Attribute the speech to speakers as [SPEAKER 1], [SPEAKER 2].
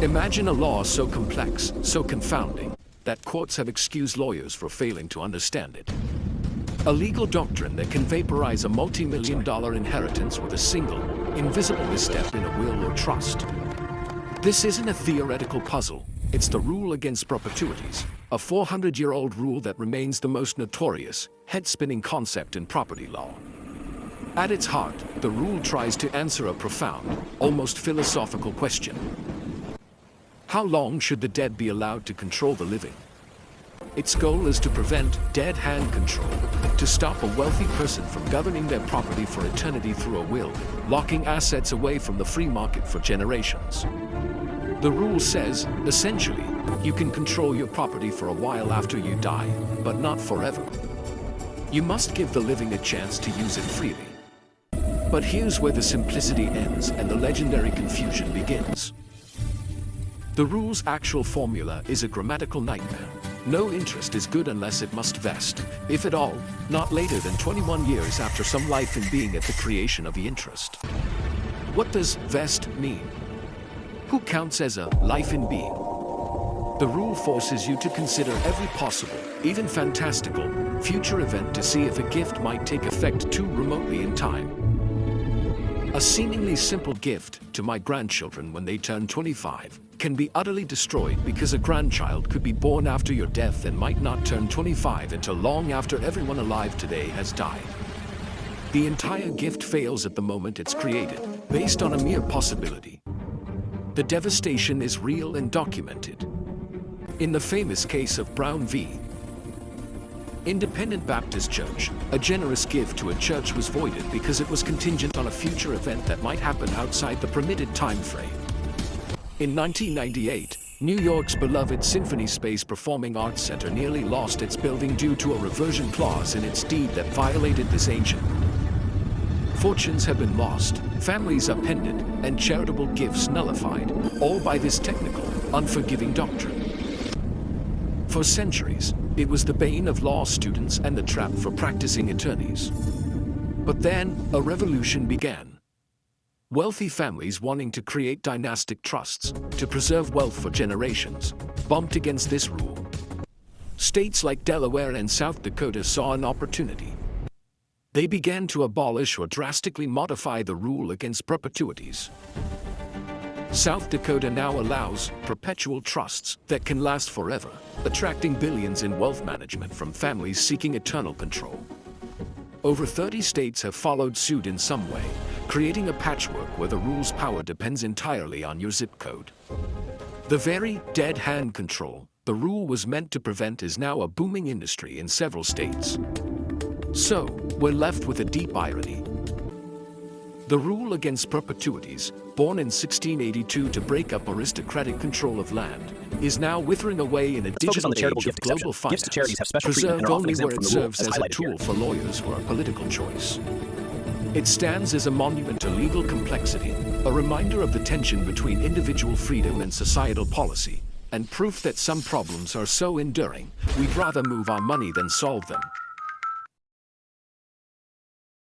[SPEAKER 1] Imagine a law so complex, so confounding, that courts have excused lawyers for failing to understand it. A legal doctrine that can vaporize a multi-million-dollar inheritance with a single, invisible misstep in a will or trust. This isn't a theoretical puzzle, it's the rule against perpetuities, a 400-year-old rule that remains the most notorious, head-spinning concept in property law. At its heart, the rule tries to answer a profound, almost philosophical question. How long should the dead be allowed to control the living? Its goal is to prevent dead hand control, to stop a wealthy person from governing their property for eternity through a will, locking assets away from the free market for generations. The rule says, essentially, you can control your property for a while after you die, but not forever. You must give the living a chance to use it freely. But here's where the simplicity ends and the legendary confusion begins. The rule's actual formula is a grammatical nightmare. No interest is good unless it must vest, if at all, not later than 21 years after some life in being at the creation of the interest. What does vest mean? Who counts as a life in being? The rule forces you to consider every possible, even fantastical, future event to see if a gift might take effect too remotely in time. A seemingly simple gift to my grandchildren when they turn 25 can be utterly destroyed because a grandchild could be born after your death and might not turn 25 until long after everyone alive today has died. The entire gift fails at the moment it's created, based on a mere possibility. The devastation is real and documented. In the famous case of Brown v. Independent Baptist Church, a generous gift to a church was voided because it was contingent on a future event that might happen outside the permitted time frame. In 1998, New York's beloved Symphony Space Performing Arts Center nearly lost its building due to a reversion clause in its deed that violated this ancient. Fortunes have been lost, families upended, and charitable gifts nullified, all by this technical, unforgiving doctrine. For centuries, it was the bane of law students and the trap for practicing attorneys. But then, a revolution began. Wealthy families wanting to create dynastic trusts to preserve wealth for generations bumped against this rule. States like Delaware and South Dakota saw an opportunity. They began to abolish or drastically modify the rule against perpetuities. South Dakota now allows perpetual trusts that can last forever, attracting billions in wealth management from families seeking eternal control. Over 30 states have followed suit in some way, creating a patchwork where the rule's power depends entirely on your zip code. The very dead hand control the rule was meant to prevent is now a booming industry in several states. So, we're left with a deep irony. The rule against perpetuities, born in 1682 to break up aristocratic control of land, is now withering away in a digital age of global finance, preserved only where it serves as a tool for lawyers for a political choice. It stands as a monument to legal complexity, a reminder of the tension between individual freedom and societal policy, and proof that some problems are so enduring, we'd rather move our money than solve them.